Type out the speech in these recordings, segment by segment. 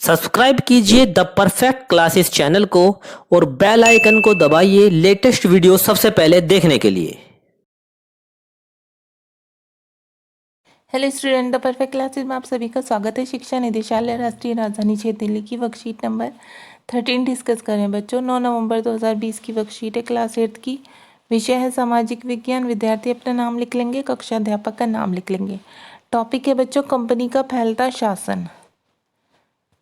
Subscribe कीजिए the perfect classes channel को और बेल आइकन को दबाइए लेटेस्ट वीडियो सबसे पहले देखने के लिए। Hello student, the perfect classes में आप सभी का स्वागत है। शिक्षा निदेशालय राष्ट्रीय राजधानी क्षेत्र दिल्ली की वर्कशीट नंबर 13 डिस्कस करें बच्चों। 9 नवंबर 2020 की वर्कशीट है, क्लास 8 की। विषय है सामाजिक विज्ञान। विद्यार्थी अपना नाम लिख लेंगे, कक्षा अध्यापक का नाम लिख लेंगे। टॉपिक है बच्चों कंपनी का फैलता शासन।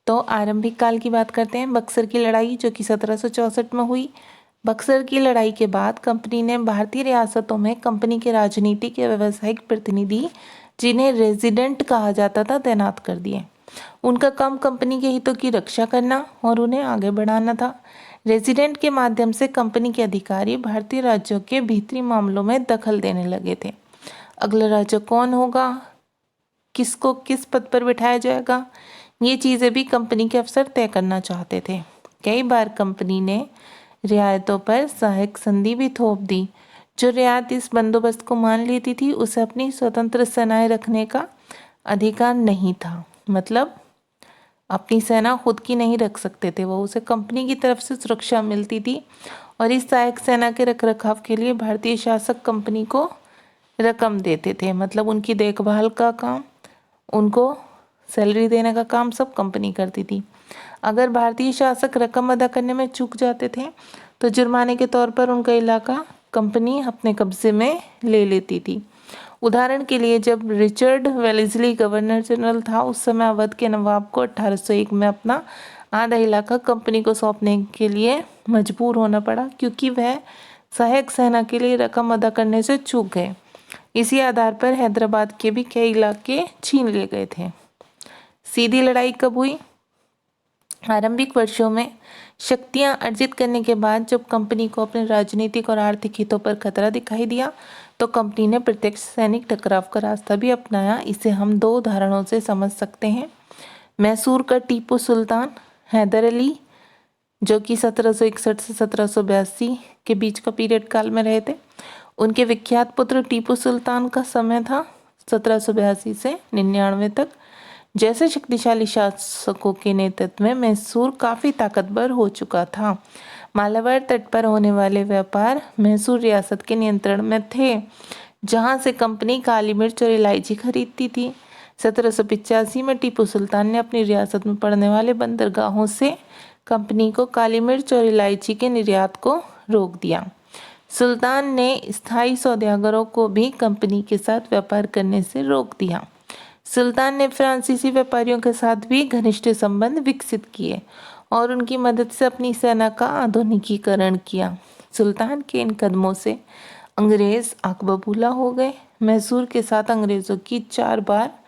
तो आरंभिक काल की बात करते हैं। बक्सर की लड़ाई जो कि 1764 में हुई। बक्सर की लड़ाई के बाद कंपनी ने भारतीय रियासतों में कंपनी के राजनीतिक या व्यावसायिक प्रतिनिधि, जिन्हें रेजिडेंट कहा जाता था, तैनात कर दिए। उनका काम कंपनी के हितों की रक्षा करना और उन्हें आगे बढ़ाना था। रेजिडेंट के माध्यम से कंपनी के अधिकारी भारतीय राज्यों के भीतरी मामलों में दखल देने लगे थे। अगला राज्य कौन होगा, किसको किस पद पर बिठाया जाएगा, ये चीज़ें भी कंपनी के अफसर तय करना चाहते थे। कई बार कंपनी ने रियायतों पर सहायक संधि भी थोप दी। जो रियायत इस बंदोबस्त को मान लेती थी, उसे अपनी स्वतंत्र सेनाएं रखने का अधिकार नहीं था। मतलब अपनी सेना खुद की नहीं रख सकते थे वो, उसे कंपनी की तरफ से सुरक्षा मिलती थी। और इस सहायक सेना के रखरखाव के लिए भारतीय शासक कंपनी को रकम देते थे। मतलब उनकी देखभाल का काम, उनको सैलरी देने का काम सब कंपनी करती थी। अगर भारतीय शासक रकम अदा करने में चूक जाते थे तो जुर्माने के तौर पर उनका इलाका कंपनी अपने कब्जे में ले लेती थी। उदाहरण के लिए, जब रिचर्ड वेलेस्ली गवर्नर जनरल था, उस समय अवध के नवाब को 1801 में अपना आधा इलाका कंपनी को सौंपने के लिए मजबूर होना पड़ा, क्योंकि वह सहायक सेना के लिए रकम अदा करने से चूक गए। इसी आधार पर हैदराबाद के भी कई इलाके छीन लिए गए थे। सीधी लड़ाई कब हुई? आरंभिक वर्षों में शक्तियां अर्जित करने के बाद जब कंपनी को अपने राजनीतिक और आर्थिक हितों पर खतरा दिखाई दिया, तो कंपनी ने प्रत्यक्ष सैनिक टकराव का रास्ता भी अपनाया। इसे हम दो उदाहरणों से समझ सकते हैं। मैसूर का टीपू सुल्तान हैदर अली, जो कि 1761 से 1782 के बीच का पीरियड काल में रहे थे। उनके विख्यात पुत्र टीपू सुल्तान का समय था 1782 से 99 तक। जैसे शक्तिशाली शासकों के नेतृत्व में मैसूर काफी ताकतवर हो चुका था। मालाबार तट पर होने वाले व्यापार मैसूर रियासत के नियंत्रण में थे, जहां से कंपनी काली मिर्च और इलायची खरीदती थी। 1785 में टीपू सुल्तान ने अपनी रियासत में पड़ने वाले बंदरगाहों से कंपनी को काली मिर्च और इलायची के निर्यात को रोक दिया। सुल्तान ने स्थायी सौदागरों को भी कंपनी के साथ व्यापार करने से रोक दिया। सुल्तान ने फ्रांसीसी व्यापारियों के साथ भी घनिष्ठ संबंध विकसित किए और उनकी मदद से अपनी सेना का आधुनिकीकरण किया। सुल्तान के इन कदमों से अंग्रेज आग बबूला हो गए। मैसूर के साथ अंग्रेजों की 4 बार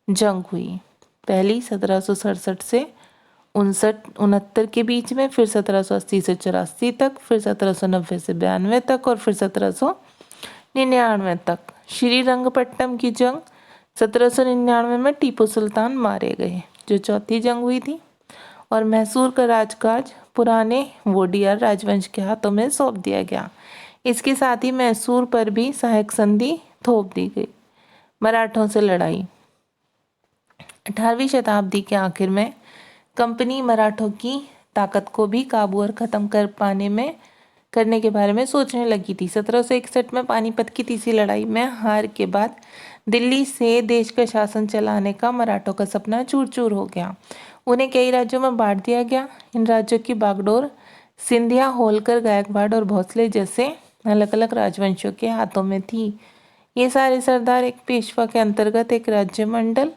जंग हुई। पहली 1767 से 69 के बीच में, फिर 1780 से 84 तक, फिर 1790 से 92 तक और फिर 1799 तक। श्रीरंगपट्टनम की जंग 1799 में टीपू सुल्तान मारे गए, जो चौथी जंग हुई थी। और मैसूर का राजकाज पुराने वोडियार राजवंश के हाथों में सौंप दिया गया। इसके साथ ही मैसूर पर भी सहायक संधि थोप दी गई। मराठों से लड़ाई। 18वीं शताब्दी के आखिर में कंपनी मराठों की ताकत को भी काबू और खत्म करने के बारे में सोचने लगी थी। 1761 में पानीपत की तीसरी लड़ाई में हार के बाद दिल्ली से देश का शासन चलाने का मराठों का सपना चूर चूर हो गया। उन्हें कई राज्यों में बांट दिया गया। इन राज्यों की बागडोर सिंधिया, होलकर, गायकवाड़ और भोसले जैसे अलग अलग राजवंशों के हाथों में थी। ये सारे सरदार एक पेशवा के अंतर्गत एक राज्य मंडल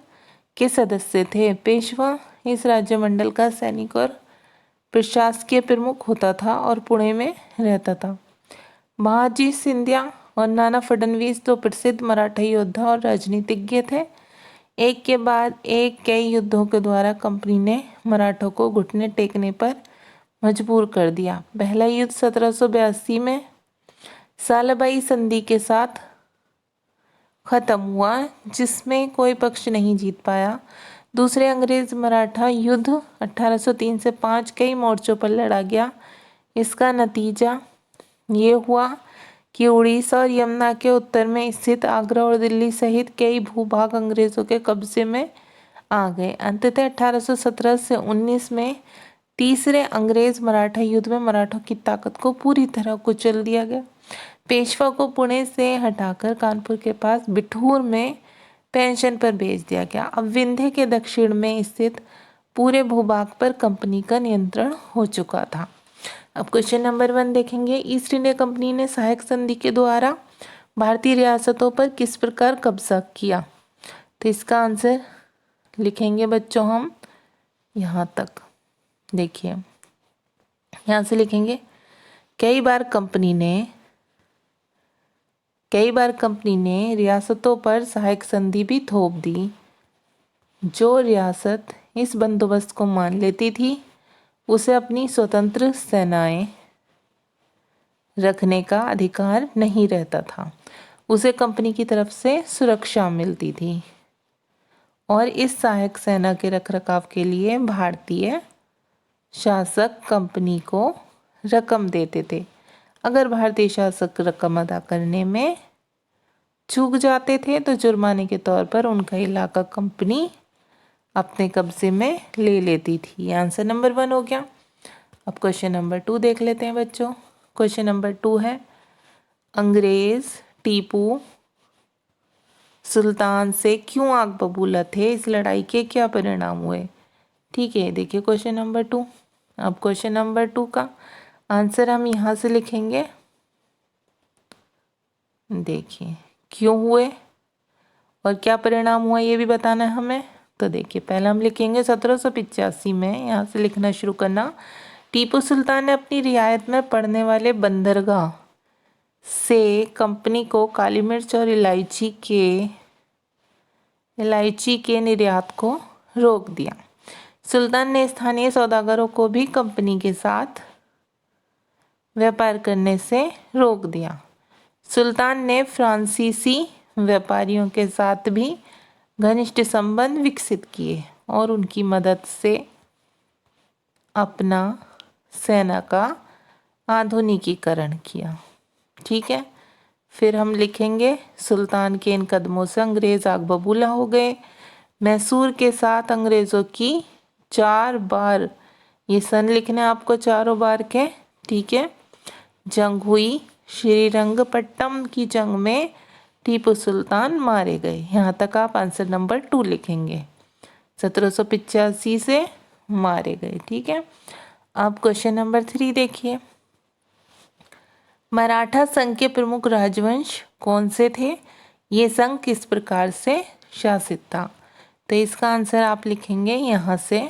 के सदस्य थे। पेशवा इस राज्य मंडल का सैनिक और प्रशासकीय प्रमुख होता था और पुणे में रहता था। महाजी सिंधिया और नाना फडणवीस दो प्रसिद्ध मराठा योद्धा और राजनीतिज्ञ थे। एक के बाद एक कई युद्धों के द्वारा कंपनी ने मराठों को घुटने टेकने पर मजबूर कर दिया। पहला युद्ध 1782 में सालाबाई संधि के साथ खत्म हुआ, जिसमें कोई पक्ष नहीं जीत पाया। दूसरे अंग्रेज मराठा युद्ध 1803 से 5 कई मोर्चों पर लड़ा गया। इसका नतीजा ये हुआ कि उड़ीसा और यमुना के उत्तर में स्थित आगरा और दिल्ली सहित कई भूभाग अंग्रेजों के कब्जे में आ गए। अंततः 1817 से 19 में तीसरे अंग्रेज मराठा युद्ध में मराठों की ताकत को पूरी तरह कुचल दिया गया। पेशवा को पुणे से हटाकर कानपुर के पास बिठूर में पेंशन पर भेज दिया गया। अब विंध्य के दक्षिण में स्थित पूरे भूभाग पर कंपनी का नियंत्रण हो चुका था। अब क्वेश्चन नंबर 1 देखेंगे। ईस्ट इंडिया कंपनी ने सहायक संधि के द्वारा भारतीय रियासतों पर किस प्रकार कब्जा किया? तो इसका आंसर लिखेंगे बच्चों हम यहाँ तक। देखिए यहाँ से लिखेंगे कई बार कंपनी ने रियासतों पर सहायक संधि भी थोप दी। जो रियासत इस बंदोबस्त को मान लेती थी उसे अपनी स्वतंत्र सेनाएं रखने का अधिकार नहीं रहता था। उसे कंपनी की तरफ से सुरक्षा मिलती थी और इस सहायक सेना के रखरखाव के लिए भारतीय शासक कंपनी को रकम देते थे। अगर भारतीय शासक रकम अदा करने में चूक जाते थे तो जुर्माने के तौर पर उनका इलाका कंपनी अपने कब्जे में ले लेती थी। आंसर नंबर 1 हो गया। अब क्वेश्चन नंबर 2 देख लेते हैं बच्चों। क्वेश्चन नंबर 2 है अंग्रेज टीपू सुल्तान से क्यों आग बबूला थे? इस लड़ाई के क्या परिणाम हुए? ठीक है, देखिए क्वेश्चन नंबर 2। अब क्वेश्चन नंबर 2 का आंसर हम यहाँ से लिखेंगे। देखिए क्यों हुए और क्या परिणाम हुआ ये भी बताना है हमें। तो देखिए पहले हम लिखेंगे 1785 में, यहाँ से लिखना शुरू करना। टीपू सुल्तान ने अपनी रियायत में पड़ने वाले बंदरगाह से कंपनी को काली मिर्च और इलायची के निर्यात को रोक दिया। सुल्तान ने स्थानीय सौदागरों को भी कंपनी के साथ व्यापार करने से रोक दिया। सुल्तान ने फ्रांसीसी व्यापारियों के साथ भी घनिष्ठ संबंध विकसित किए और उनकी मदद से अपना सेना का आधुनिकीकरण किया। ठीक है, फिर हम लिखेंगे सुल्तान के इन कदमों से अंग्रेज आग बबूला हो गए। मैसूर के साथ अंग्रेज़ों की 4 बार, ये सन लिखने आपको चारों बार के, ठीक है, जंग हुई। श्रीरंगपट्टम की जंग में टीपू सुल्तान मारे गए। यहाँ तक आप आंसर नंबर 2 लिखेंगे। 1785 से मारे गए। ठीक है, अब क्वेश्चन नंबर 3 देखिए। मराठा संघ के प्रमुख राजवंश कौन से थे? ये संघ किस प्रकार से शासित था? तो इसका आंसर आप लिखेंगे यहाँ से।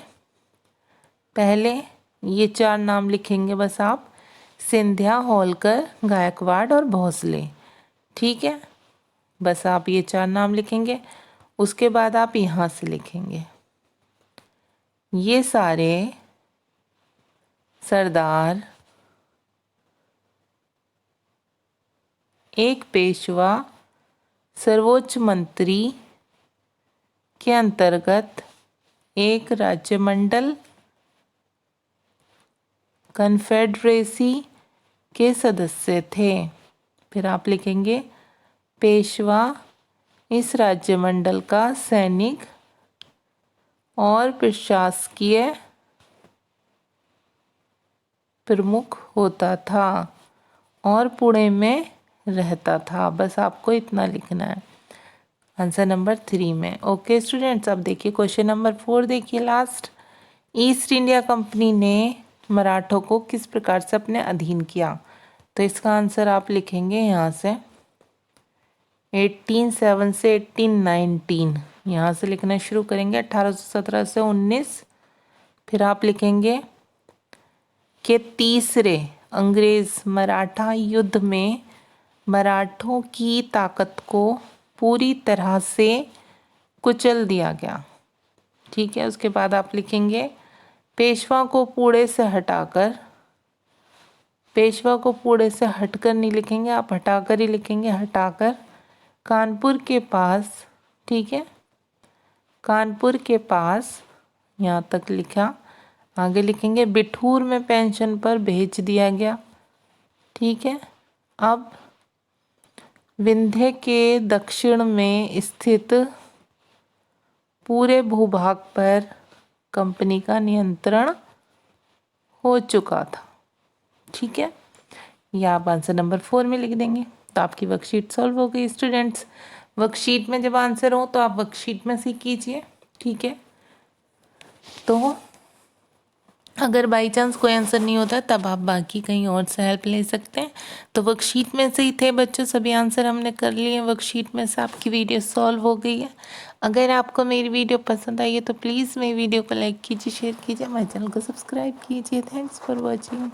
पहले ये 4 नाम लिखेंगे बस आप, सिंधिया, होलकर, गायकवाड़ और भोसले। ठीक है, बस आप ये 4 नाम लिखेंगे। उसके बाद आप यहाँ से लिखेंगे ये सारे सरदार एक पेशवा सर्वोच्च मंत्री के अंतर्गत एक राज्यमंडल कन्फेडरेसी के सदस्य थे। फिर आप लिखेंगे पेशवा इस राज्यमंडल का सैनिक और प्रशासकीय प्रमुख होता था और पुणे में रहता था। बस आपको इतना लिखना है आंसर नंबर 3 में। ओके स्टूडेंट्स, अब देखिए क्वेश्चन नंबर 4 देखिए लास्ट। ईस्ट इंडिया कंपनी ने मराठों को किस प्रकार से अपने अधीन किया? तो इसका आंसर आप लिखेंगे यहाँ से 1807 से 1819, यहाँ से लिखना शुरू करेंगे 1817 से 19। फिर आप लिखेंगे कि तीसरे अंग्रेज मराठा युद्ध में मराठों की ताकत को पूरी तरह से कुचल दिया गया। ठीक है, उसके बाद आप लिखेंगे पेशवा को पुणे से हटाकर, पेशवा को पुणे से हटकर नहीं लिखेंगे आप, हटाकर ही लिखेंगे, हटाकर कानपुर के पास, ठीक है, कानपुर के पास, यहाँ तक लिखा। आगे लिखेंगे बिठूर में पेंशन पर भेज दिया गया। ठीक है, अब विंध्य के दक्षिण में स्थित पूरे भूभाग पर कंपनी का नियंत्रण हो चुका था। ठीक है, या आप आंसर नंबर 4 में लिख देंगे। तो आपकी वर्कशीट सॉल्व हो गई स्टूडेंट्स। वर्कशीट में जब आंसर हो तो आप वर्कशीट में से कीजिए। ठीक है, तो अगर बाई चांस कोई आंसर नहीं होता तब आप बाकी कहीं और से हेल्प ले सकते हैं। तो वर्कशीट में से ही थे बच्चों, सभी आंसर हमने कर लिए। वर्कशीट में से आपकी वीडियो सॉल्व हो गई है। अगर आपको मेरी वीडियो पसंद आई है तो प्लीज़ मेरी वीडियो को लाइक कीजिए, शेयर कीजिए, हमारे चैनल को सब्सक्राइब कीजिए। Thanks for watching.